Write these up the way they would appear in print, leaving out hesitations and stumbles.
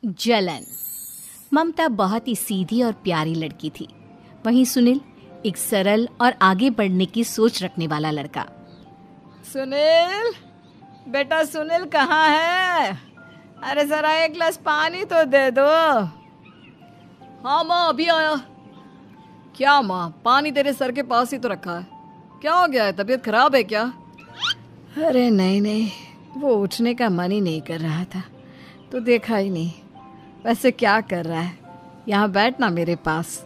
जलन। ममता बहुत ही सीधी और प्यारी लड़की थी। वहीं सुनील एक सरल और आगे बढ़ने की सोच रखने वाला लड़का। सुनील, बेटा सुनील कहाँ है? अरे जरा एक गिलास पानी तो दे दो। हाँ माँ, अभी आया। क्या माँ, पानी तेरे सर के पास ही तो रखा है। क्या हो गया है, तबीयत खराब है क्या? अरे नहीं नहीं, वो उठने का मन ही नहीं कर रहा था तो देखा ही नहीं। वैसे क्या कर रहा है? यहाँ बैठ ना मेरे पास।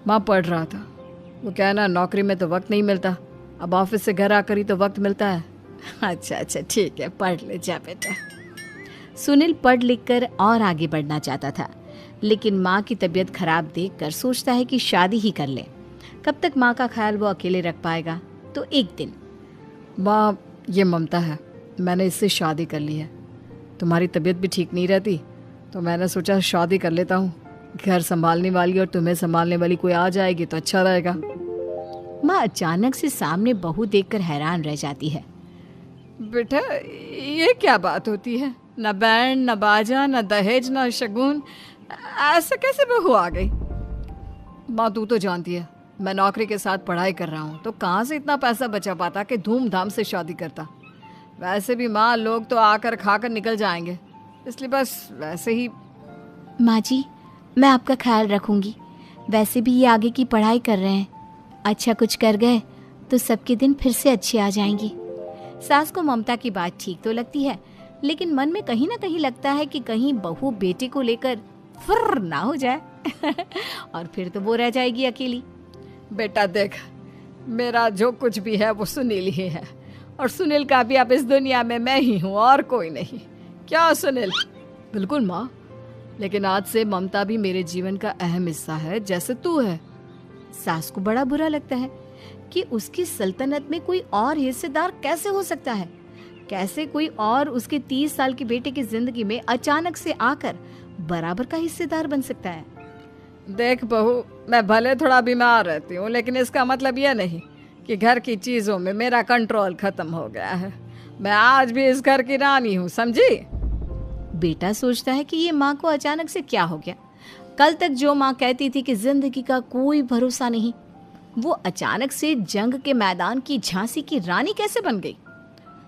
माँ पढ़ रहा था। वो क्या है ना, नौकरी में तो वक्त नहीं मिलता, अब ऑफिस से घर आकर ही तो वक्त मिलता है। अच्छा ठीक है, पढ़ ले जा बेटा। सुनील पढ़ लिख कर और आगे बढ़ना चाहता था, लेकिन माँ की तबीयत खराब देखकर सोचता है कि शादी ही कर ले। कब तक माँ का ख्याल वो अकेले रख पाएगा? तो एक दिन, माँ ये ममता है, मैंने इससे शादी कर ली है। तुम्हारी तबीयत भी ठीक नहीं रहती तो मैंने सोचा शादी कर लेता हूँ। घर संभालने वाली और तुम्हें संभालने वाली कोई आ जाएगी तो अच्छा रहेगा। माँ अचानक से सामने बहू देखकर हैरान रह जाती है। बेटा ये क्या बात होती है? न बैंड, न बाजा, न दहेज, न शगुन, ऐसे कैसे बहू आ गई? माँ तू तो जानती है मैं नौकरी के साथ पढ़ाई कर रहा हूँ, तो कहाँ से इतना पैसा बचा पाता कि धूमधाम से शादी करता। वैसे भी माँ, लोग तो आकर खाकर निकल जाएंगे, इसलिए बस वैसे ही। माँ जी, मैं आपका ख्याल रखूंगी। वैसे भी ये आगे की पढ़ाई कर रहे हैं, अच्छा कुछ कर गए तो सबके दिन फिर से अच्छे आ जाएंगे। सास को ममता की बात ठीक तो लगती है, लेकिन मन में कहीं ना कहीं लगता है कि कहीं बहू बेटे को लेकर फुर्र ना हो जाए और फिर तो वो रह जाएगी अकेली। बेटा देख, मेरा जो कुछ भी है वो सुनील ही है, और सुनील का भी अब इस दुनिया में मैं ही हूँ और कोई नहीं। क्या सुनील? बिल्कुल माँ, लेकिन आज से ममता भी मेरे जीवन का अहम हिस्सा है, जैसे तू है। सास को बड़ा बुरा लगता है कि उसकी सल्तनत में कोई और हिस्सेदार कैसे हो सकता है। कैसे कोई और उसके 30 साल के बेटे की जिंदगी में अचानक से आकर बराबर का हिस्सेदार बन सकता है। देख बहू, मैं भले थोड़ा बीमार रहती हूँ, लेकिन इसका मतलब यह नहीं कि घर की चीजों में मेरा कंट्रोल खत्म हो गया है। मैं आज भी इस घर की रानी हूँ, समझी? बेटा सोचता है कि ये माँ को अचानक से क्या हो गया। कल तक जो माँ कहती थी कि जिंदगी का कोई भरोसा नहीं, वो अचानक से जंग के मैदान की झांसी की रानी कैसे बन गई?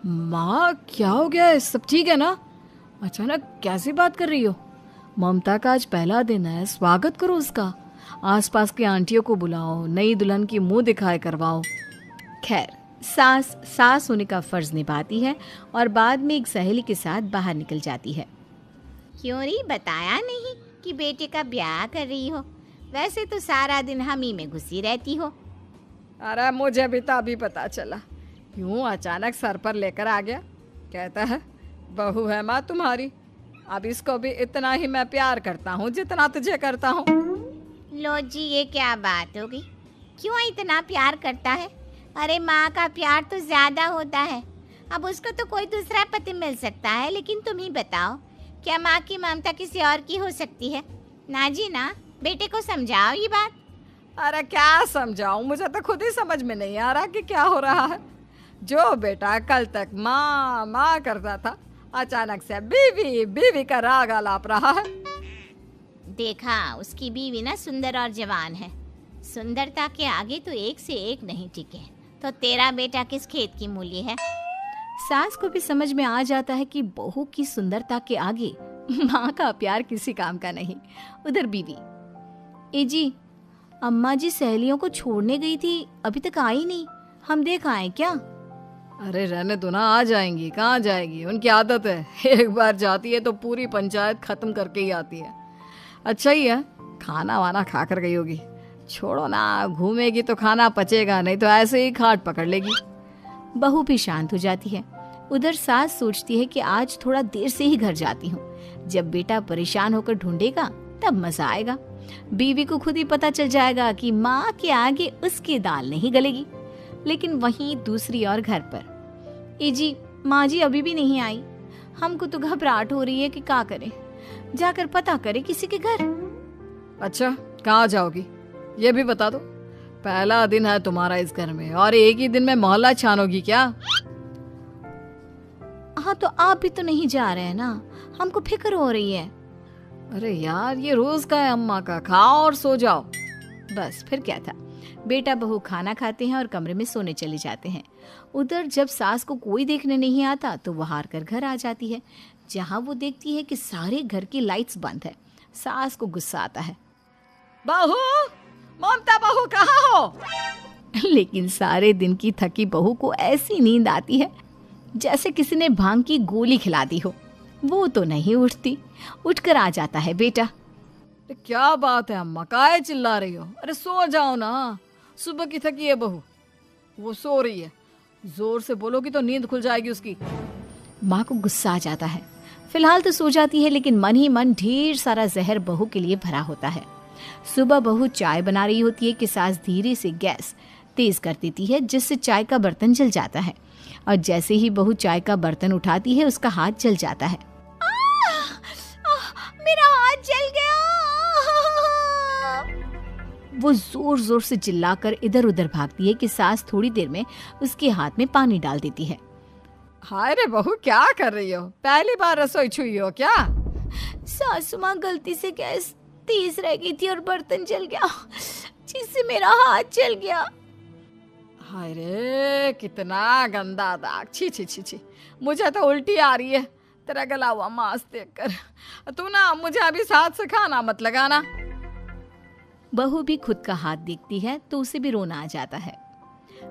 माँ क्या हो गया है? सब ठीक है ना? अचानक कैसी बात कर रही हो? ममता का आज पहला दिन है, स्वागत करो उसका। आसपास की आंटियों को बुलाओ, नई दुल्हन की मुंह दिखाए करवाओ। खैर, सास होने का फर्ज निभाती है और बाद में एक सहेली के साथ बाहर निकल जाती है। क्यों री, बताया नहीं कि बेटे का ब्याह कर रही हो? वैसे तो सारा दिन हम ही में घुसी रहती हो। अरे मुझे भी तो अभी पता चला, यूं अचानक सर पर लेकर आ गया। कहता है बहू है माँ तुम्हारी, अब इसको भी इतना ही मैं प्यार करता हूँ जितना तुझे करता हूँ। लो जी, ये क्या बात होगी? क्यों इतना प्यार करता है? अरे माँ का प्यार तो ज्यादा होता है। अब उसको तो कोई दूसरा पति मिल सकता है, लेकिन तुम ही बताओ, क्या माँ की ममता किसी और की हो सकती है? ना जी ना, बेटे को समझाओ ये बात। अरे क्या समझाऊं, मुझे तो खुद ही समझ में नहीं आ रहा कि क्या हो रहा है। जो बेटा कल तक माँ माँ करता था, अचानक से बीवी बीवी का राग आलाप रहा है। देखा, उसकी बीवी ना सुंदर और जवान है। सुंदरता के आगे तो एक से एक नहीं टिके, तो तेरा बेटा किस खेत की मूली है? सास को भी समझ में आ जाता है कि बहू की सुंदरता के आगे माँ का प्यार किसी काम का नहीं। उधर बीवी, ए जी, अम्मा जी सहेलियों को छोड़ने गई थी, अभी तक आई नहीं, हम देख आए क्या? अरे रहने दो ना, आ जाएंगी। कहाँ जाएगी, उनकी आदत है, एक बार जाती है तो पूरी पंचायत खत्म करके ही आती है। अच्छा ही है, खाना वाना खा कर गई होगी। छोड़ो ना, घूमेगी तो खाना पचेगा, नहीं तो ऐसे ही खाट पकड़ लेगी। बहू भी शांत हो जाती है। उधर सास सोचती है कि आज थोड़ा देर से ही घर जाती हूँ, जब बेटा परेशान होकर ढूंढेगा तब मजा आएगा। बीवी को खुद ही पता चल जाएगा कि माँ के आगे उसकी दाल नहीं गलेगी। लेकिन वहीं दूसरी ओर घर पर, ए जी, माँ जी अभी भी नहीं आई, हमको तो घबराहट हो रही है कि क्या करें, जाकर पता करें किसी के घर। अच्छा, कहाँ जाओगी ये भी बता दो। पहला दिन है तुम्हारा इस घर में और एक ही दिन में मोहल्ला छानोगी क्या? हाँ, तो आप भी तो नहीं जा रहे हैं ना, हमको फिक्र हो रही है। अरे यार, ये रोज का है अम्मा का, खाओ और सो जाओ। बस फिर क्या था, बेटा बहू खाना खाते हैं और कमरे में सोने चले जाते हैं। उधर जब सास को कोई देखने नहीं आता तो वो हार कर घर आ जाती है, जहाँ वो देखती है कि सारे घर की लाइट्स बंद है। सास को गुस्सा आता है। बहू, ममता बहू कहाँ हो? लेकिन सारे दिन की थकी बहू को ऐसी नींद आती है जैसे किसी ने भांग की गोली खिला दी हो। वो तो नहीं उठती। उठकर आ जाता है बेटा। अरे क्या बात है अम्मा, काहे चिल्ला रही हो? अरे सो जाओ ना, सुबह की थकी है बहू, वो सो रही है। जोर से बोलोगी तो नींद खुल जाएगी उसकी। माँ को गुस्सा आ जाता है। फिलहाल तो सो जाती है, लेकिन मन ही मन ढेर सारा जहर बहू के लिए भरा होता है। सुबह बहू चाय बना रही होती है कि सास धीरे से गैस तेज कर देती है, जिससे चाय का बर्तन जल जाता है। और जैसे ही बहू चाय का बर्तन उठाती है, उसका हाथ जल जाता है। मेरा हाथ जल गया। वो जोर जोर से चिल्लाकर इधर उधर भागती है कि सास थोड़ी देर में उसके हाथ में पानी डाल देती है। हाय रे बहू, क्या कर रही हो? पहली बार रसोई छुई हो क्या? सासू माँ, गलती से गैस तेज रह गई थी और बर्तन जल गया, जिससे मेरा हाथ जल गया। हाय रे, कितना गंदा दाग। छी छी छी छी, मुझे तो उल्टी आ रही है तेरा गला हुआ मांस देखकर। तू ना मुझे अभी साथ से खाना मत लगाना। बहू भी खुद का हाथ देखती है तो उसे भी रोना आ जाता है।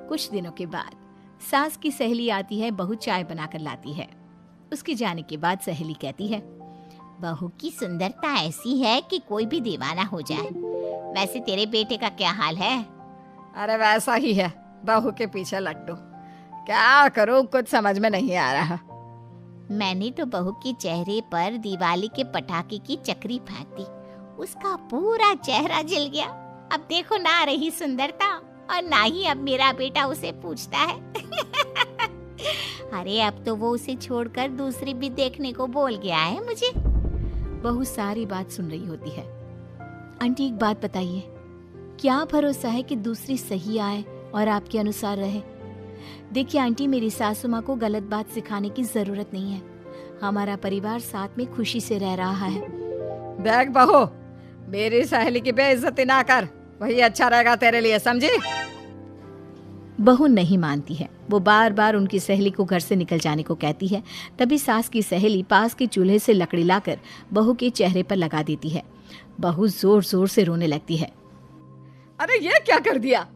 कुछ दिनों के बाद सास की सहेली आती है, बहू चाय बनाकर लाती है। उसके जाने के बाद सहेली कहती है, बहू की सुंदरता ऐसी है कि कोई भी दीवाना हो जाए। वैसे तेरे बेटे का क्या हाल है? अरे वैसा ही है, बहू के पीछे लट्टू। क्या करूं, कुछ समझ में नहीं आ रहा। मैंने तो बहू के चेहरे पर दिवाली के पटाखे की चक्री फेंक दी, उसका पूरा चेहरा जल गया। अब देखो ना रही सुंदरता, और ना ही अब मेरा बेटा उसे पूछता है। अरे अब तो वो उसे छोड़कर दूसरी भी देखने को बोल गया है मुझे। बहू सारी बात सुन रही होती है। आंटी एक बात बताइए, क्या भरोसा है कि दूसरी सही आए और आपके अनुसार रहे? देखिए आंटी, मेरी सासू माँ को गलत बात सिखाने की जरूरत नहीं है। हमारा परिवार साथ में खुशी से रह रहा है। देख बहू, मेरी सहेली की बेइज्जती ना कर, वही अच्छा रहेगा तेरे लिए, समझी? बहू नहीं मानती है। वो बार बार उनकी सहेली को घर से निकल जाने को कहती है। तभी सास की सहेली पास के चूल्हे से लकड़ी लाकर बहू के चेहरे पर लगा देती है। बहू जोर जोर से रोने लगती है। अरे ये क्या कर दिया?